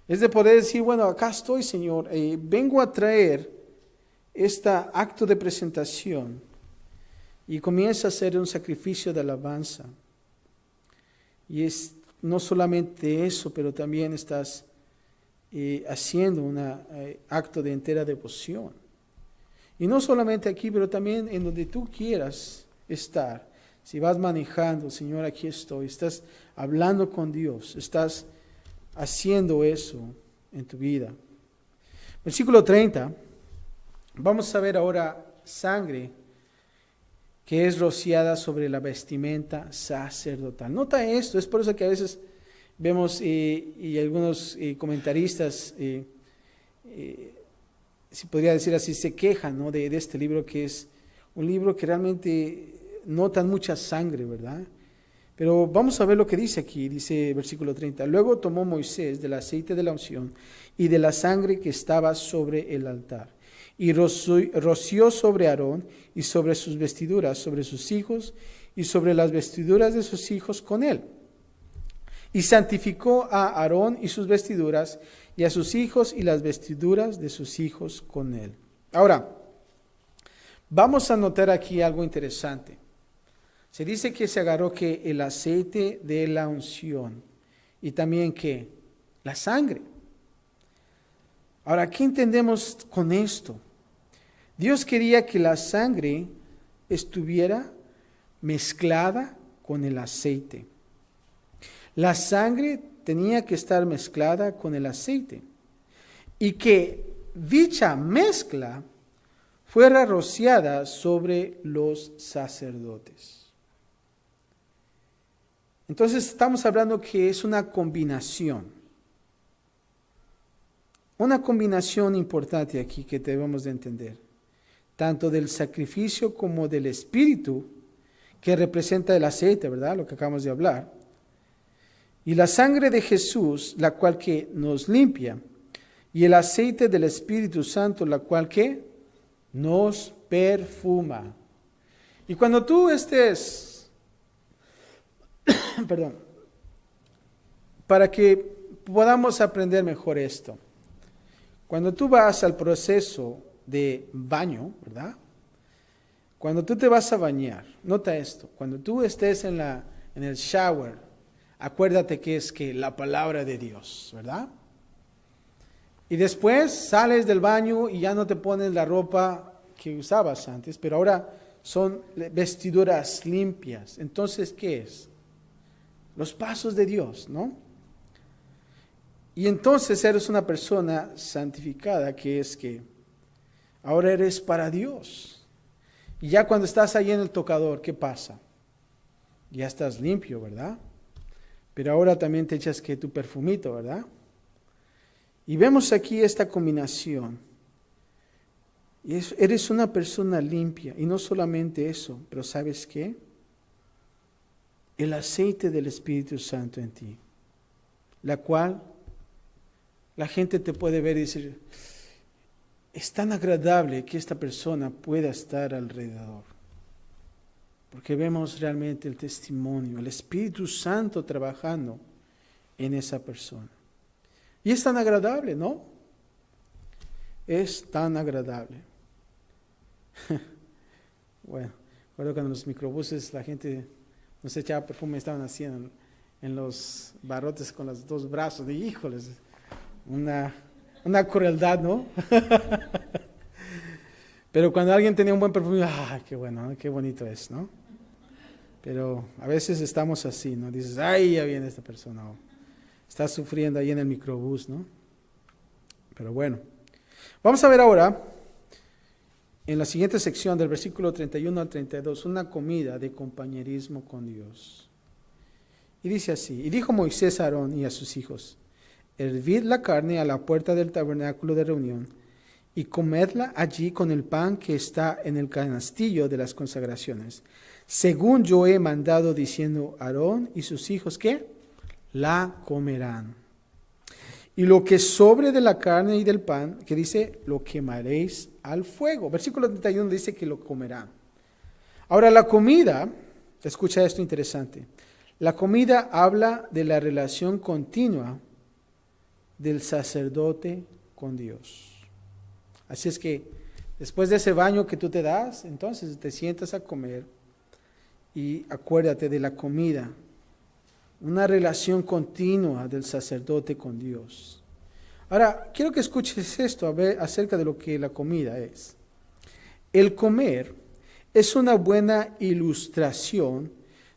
Es de poder decir, bueno, acá estoy, Señor, vengo a traer este acto de presentación y comienza a hacer un sacrificio de alabanza. Y es no solamente eso, pero también estás haciendo un acto de entera devoción. Y no solamente aquí, pero también en donde tú quieras estar. Si vas manejando, Señor, aquí estoy, estás hablando con Dios, estás haciendo eso en tu vida. Versículo 30, vamos a ver ahora sangre que es rociada sobre la vestimenta sacerdotal. Nota esto, es por eso que a veces vemos y algunos comentaristas, si podría decir así, se quejan, ¿no?, de este libro, que es un libro que realmente notan mucha sangre, ¿verdad? Pero vamos a ver lo que dice aquí, dice versículo 30. Luego tomó Moisés del aceite de la unción y de la sangre que estaba sobre el altar, y roció sobre Aarón y sobre sus vestiduras, sobre sus hijos y sobre las vestiduras de sus hijos con él. Y santificó a Aarón y sus vestiduras, y a sus hijos y las vestiduras de sus hijos con él. Ahora, vamos a notar aquí algo interesante. Se dice que se agarró que el aceite de la unción y también que la sangre. Ahora, ¿qué entendemos con esto? Dios quería que la sangre estuviera mezclada con el aceite. La sangre tenía que estar mezclada con el aceite y que dicha mezcla fuera rociada sobre los sacerdotes. Entonces estamos hablando que es una combinación importante aquí que debemos de entender, tanto del sacrificio como del espíritu que representa el aceite, ¿verdad? Lo que acabamos de hablar. Y la sangre de Jesús, la cual que nos limpia, y el aceite del Espíritu Santo, la cual que nos perfuma. Y cuando tú estés perdón, para que podamos aprender mejor esto. Cuando tú vas al proceso de baño, ¿verdad? Cuando tú te vas a bañar, nota esto, cuando tú estés en el shower, acuérdate que es que la palabra de Dios, ¿verdad? Y después sales del baño y ya no te pones la ropa que usabas antes, pero ahora son vestiduras limpias. Entonces, ¿qué es? Los pasos de Dios, ¿no? Y entonces eres una persona santificada, que es que ahora eres para Dios. Y ya cuando estás ahí en el tocador, ¿qué pasa? Ya estás limpio, ¿verdad? Pero ahora también te echas que tu perfumito, ¿verdad? Y vemos aquí esta combinación. Y eres una persona limpia. Y no solamente eso, pero ¿sabes qué? El aceite del Espíritu Santo en ti, la cual la gente te puede ver y decir, es tan agradable que esta persona pueda estar alrededor, porque vemos realmente el testimonio, el Espíritu Santo trabajando en esa persona. Y es tan agradable, ¿no? Es tan agradable. Bueno, recuerdo cuando en los microbuses la gente nos echaba perfume, estaban así en los barrotes con los dos brazos, de híjoles, una crueldad, ¿no? Pero cuando alguien tenía un buen perfume, qué bueno, qué bonito es, ¿no? Pero a veces estamos así, ¿no? Dices, ay, ya viene esta persona, o está sufriendo ahí en el microbús, ¿no? Pero bueno, vamos a ver ahora, en la siguiente sección del versículo 31 al 32, una comida de compañerismo con Dios. Y dice así, y dijo Moisés a Aarón y a sus hijos, hervid la carne a la puerta del tabernáculo de reunión, y comedla allí con el pan que está en el canastillo de las consagraciones, según yo he mandado, diciendo, Aarón y sus hijos, ¿qué? La comerán. Y lo que sobre de la carne y del pan, que dice, lo quemaréis al fuego. Versículo 31 dice que lo comerán. Ahora la comida, escucha esto interesante. La comida habla de la relación continua del sacerdote con Dios. Así es que después de ese baño que tú te das, entonces te sientas a comer y acuérdate de la comida. Una relación continua del sacerdote con Dios. Ahora, quiero que escuches esto a ver acerca de lo que la comida es. El comer es una buena ilustración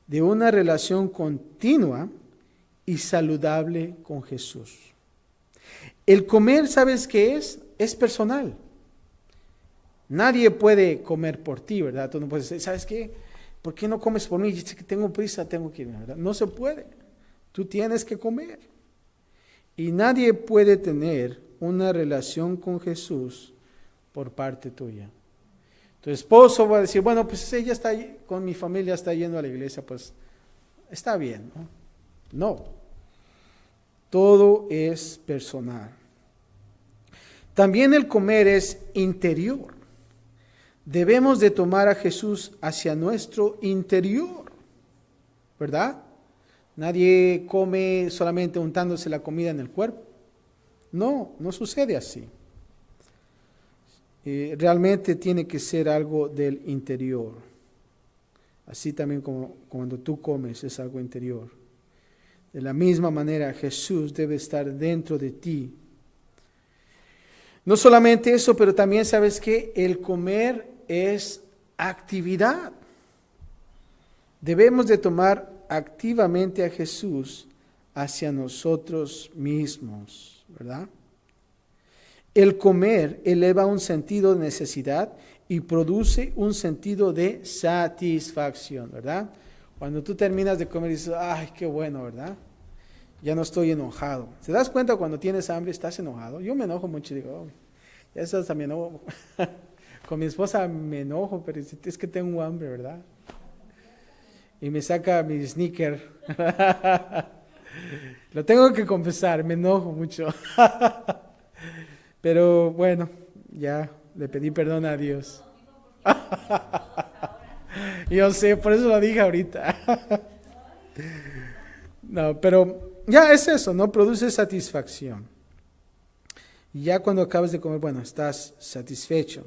de una relación continua y saludable con Jesús. El comer, ¿sabes qué es? Es personal. Nadie puede comer por ti, ¿verdad? Tú no puedes decir, ¿sabes qué? ¿Por qué no comes por mí? Yo sé que tengo prisa, tengo que irme, ¿verdad? No se puede. Tú tienes que comer. Y nadie puede tener una relación con Jesús por parte tuya. Tu esposo va a decir, bueno, pues ella está ahí, con mi familia está yendo a la iglesia, pues está bien, ¿no? No. Todo es personal. También el comer es interior. Debemos de tomar a Jesús hacia nuestro interior, ¿verdad? Nadie come solamente untándose la comida en el cuerpo. No, no sucede así. Realmente tiene que ser algo del interior. Así también como cuando tú comes es algo interior. De la misma manera Jesús debe estar dentro de ti. No solamente eso, pero también sabes que el comer es actividad. Debemos de tomar activamente a Jesús hacia nosotros mismos, ¿verdad? El comer eleva un sentido de necesidad y produce un sentido de satisfacción, ¿verdad? Cuando tú terminas de comer dices, ay, qué bueno, ¿verdad? Ya no estoy enojado. ¿Te das cuenta cuando tienes hambre estás enojado? Yo me enojo mucho y digo, oh, ya estás también enojo. Con mi esposa me enojo, pero es que tengo hambre, ¿verdad? Y me saca mi sneaker. Lo tengo que confesar, me enojo mucho. Pero bueno, ya le pedí perdón a Dios. Yo sé, por eso lo dije ahorita. No, pero ya es eso, ¿no? Produce satisfacción. Y ya cuando acabas de comer, bueno, estás satisfecho.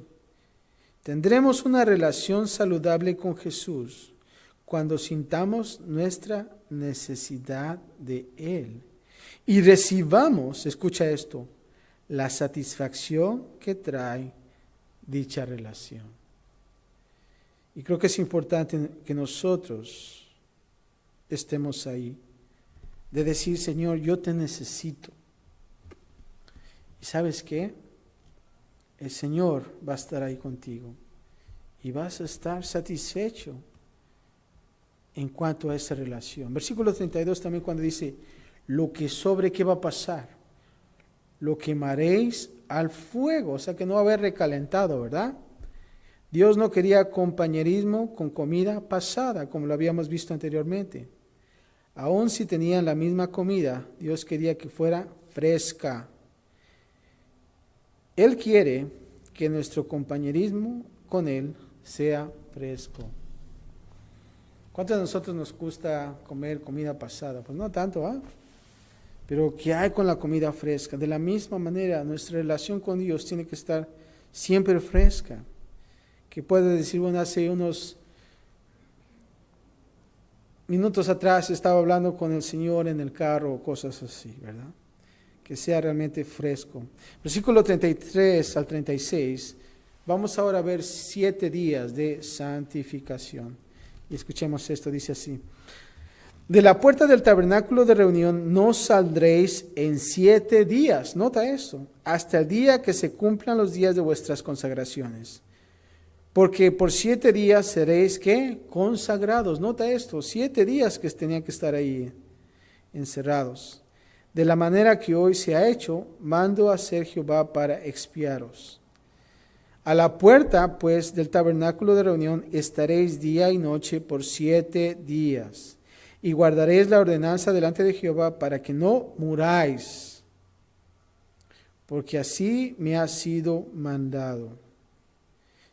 Tendremos una relación saludable con Jesús cuando sintamos nuestra necesidad de Él y recibamos, escucha esto, la satisfacción que trae dicha relación. Y creo que es importante que nosotros estemos ahí, de decir, Señor, yo te necesito. ¿Y sabes qué? El Señor va a estar ahí contigo y vas a estar satisfecho en cuanto a esa relación. Versículo 32 también cuando dice, lo que sobre, ¿qué va a pasar? Lo quemaréis al fuego, o sea que no va a haber recalentado, ¿verdad? Dios no quería compañerismo con comida pasada, como lo habíamos visto anteriormente. Aun si tenían la misma comida, Dios quería que fuera fresca. Él quiere que nuestro compañerismo con Él sea fresco. ¿Cuántos de nosotros nos gusta comer comida pasada? Pues no tanto, ¿ah? Pero ¿qué hay con la comida fresca? De la misma manera, nuestra relación con Dios tiene que estar siempre fresca. Que puede decir, bueno, hace unos minutos atrás estaba hablando con el Señor en el carro o cosas así, ¿verdad? Que sea realmente fresco. Versículo 33 al 36, vamos ahora a ver 7 días de santificación. Y escuchemos esto, dice así. De la puerta del tabernáculo de reunión no saldréis en 7 días, nota esto, hasta el día que se cumplan los días de vuestras consagraciones. Porque por 7 días seréis, ¿qué? Consagrados, nota esto, 7 días que tenían que estar ahí encerrados. De la manera que hoy se ha hecho, mando a hacer Jehová para expiaros. A la puerta, pues, del tabernáculo de reunión estaréis día y noche por 7 días. Y guardaréis la ordenanza delante de Jehová para que no muráis. porque así me ha sido mandado.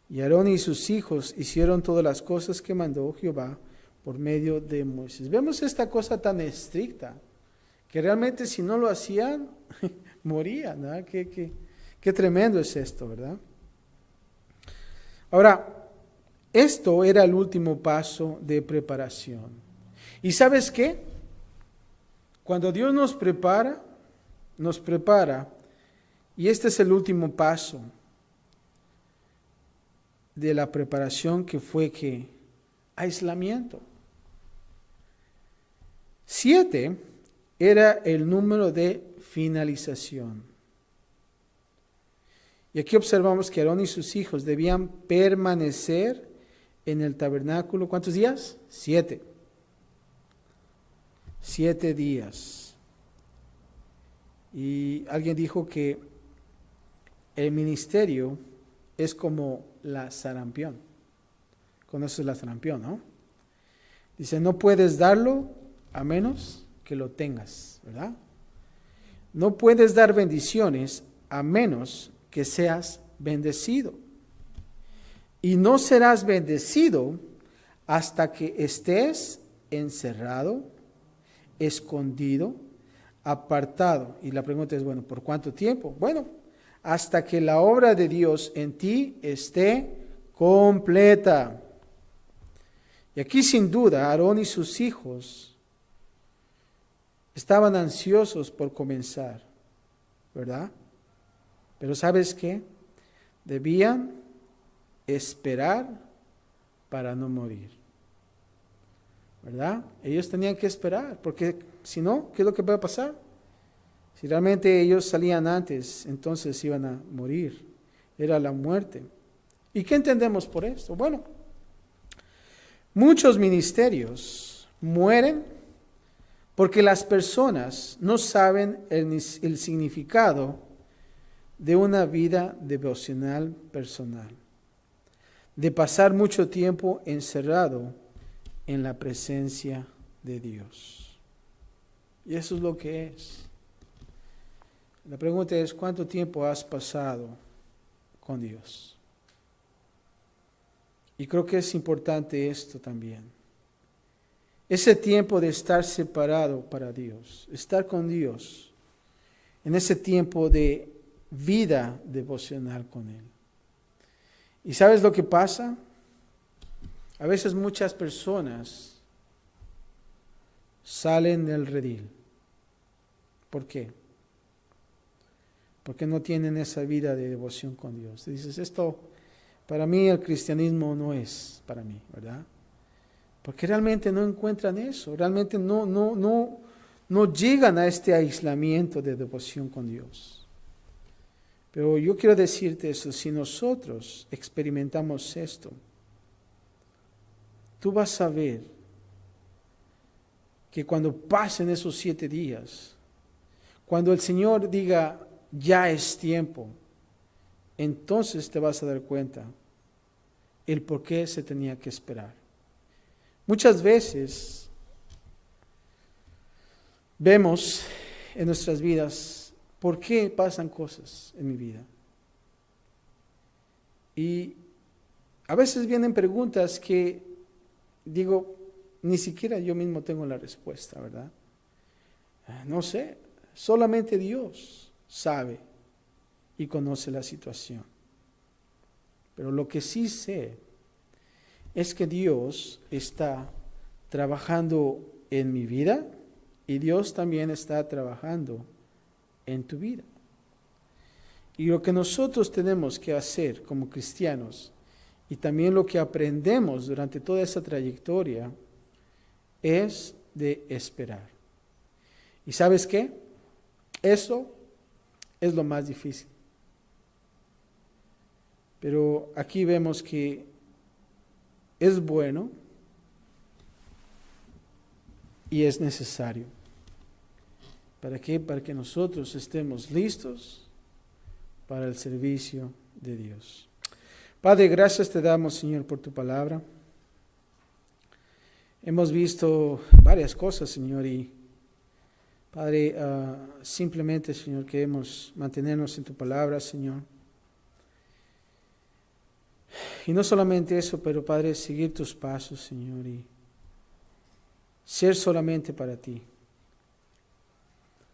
Y Aarón y sus hijos hicieron todas las cosas que mandó Jehová por medio de Moisés. Vemos esta cosa tan estricta, que realmente si no lo hacían, morían, ¿verdad? Qué tremendo es esto, ¿verdad? Ahora, esto era el último paso de preparación. ¿Y sabes qué? Cuando Dios nos prepara, y este es el último paso de la preparación, que fue que aislamiento. 7 era el número de finalización. Y aquí observamos que Aarón y sus hijos debían permanecer en el tabernáculo. ¿Cuántos días? 7. 7 días. Y alguien dijo que el ministerio es como la sarampión. Conoces la sarampión, ¿no? Dice, no puedes darlo a menos que lo tengas, ¿verdad? No puedes dar bendiciones a menos que seas bendecido. Y no serás bendecido hasta que estés encerrado, escondido, apartado. Y la pregunta es, bueno, ¿por cuánto tiempo? Bueno, hasta que la obra de Dios en ti esté completa. Y aquí sin duda Aarón y sus hijos estaban ansiosos por comenzar, ¿verdad? Pero ¿sabes qué? Debían esperar para no morir, ¿verdad? Ellos tenían que esperar, porque si no, ¿qué es lo que va a pasar? Si realmente ellos salían antes, entonces iban a morir. Era la muerte. ¿Y qué entendemos por esto? Bueno, muchos ministerios mueren porque las personas no saben el significado de una vida devocional personal, de pasar mucho tiempo encerrado en la presencia de Dios. Y eso es lo que es. La pregunta es, ¿cuánto tiempo has pasado con Dios? Y creo que es importante esto también. Ese tiempo de estar separado para Dios, estar con Dios, en ese tiempo de vida devocional con Él. ¿Y sabes lo que pasa? A veces muchas personas salen del redil. ¿Por qué? Porque no tienen esa vida de devoción con Dios. Dices, esto para mí el cristianismo no es para mí, ¿verdad? Porque realmente no encuentran eso, realmente no llegan a este aislamiento de devoción con Dios. Pero yo quiero decirte eso, si nosotros experimentamos esto, tú vas a ver que cuando pasen esos 7 días, cuando el Señor diga, ya es tiempo, entonces te vas a dar cuenta el por qué se tenía que esperar. Muchas veces vemos en nuestras vidas por qué pasan cosas en mi vida. Y a veces vienen preguntas que digo, ni siquiera yo mismo tengo la respuesta, ¿verdad? No sé, solamente Dios sabe y conoce la situación. Pero lo que sí sé es que Dios está trabajando en mi vida y Dios también está trabajando en tu vida. Y lo que nosotros tenemos que hacer como cristianos y también lo que aprendemos durante toda esa trayectoria es de esperar. ¿Y sabes qué? Eso es lo más difícil. Pero aquí vemos que es bueno y es necesario. ¿Para qué? Para que nosotros estemos listos para el servicio de Dios. Padre, gracias te damos, Señor, por tu palabra. Hemos visto varias cosas, Señor, y Padre, simplemente, Señor, queremos mantenernos en tu palabra, Señor. Y no solamente eso, pero Padre, seguir tus pasos, Señor, y ser solamente para ti.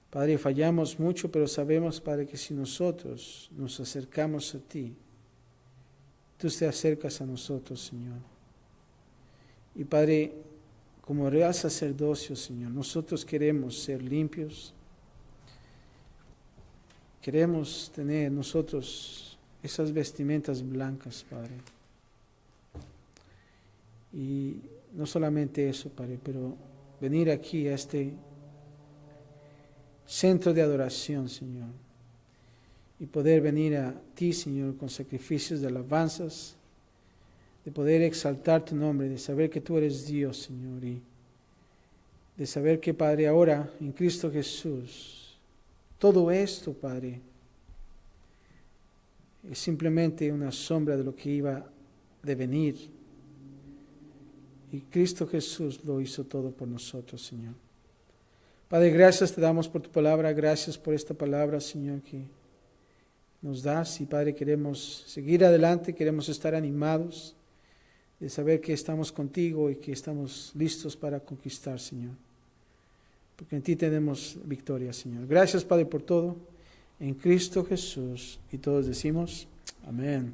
Padre, fallamos mucho, pero sabemos, Padre, que si nosotros nos acercamos a ti, tú te acercas a nosotros, Señor. Y Padre, como real sacerdocio, Señor, nosotros queremos ser limpios. Queremos tener nosotros esas vestimentas blancas, Padre. Y no solamente eso, Padre, pero venir aquí a este centro de adoración, Señor, y poder venir a ti, Señor, con sacrificios de alabanzas, de poder exaltar tu nombre, de saber que tú eres Dios, Señor, y de saber que, Padre, ahora en Cristo Jesús, todo esto, Padre, es simplemente una sombra de lo que iba de venir. Y Cristo Jesús lo hizo todo por nosotros, Señor. Padre, gracias te damos por tu palabra, gracias por esta palabra, Señor, que nos das. Y Padre, queremos seguir adelante, queremos estar animados de saber que estamos contigo y que estamos listos para conquistar, Señor. Porque en ti tenemos victoria, Señor. Gracias, Padre, por todo. En Cristo Jesús. Y todos decimos, amén.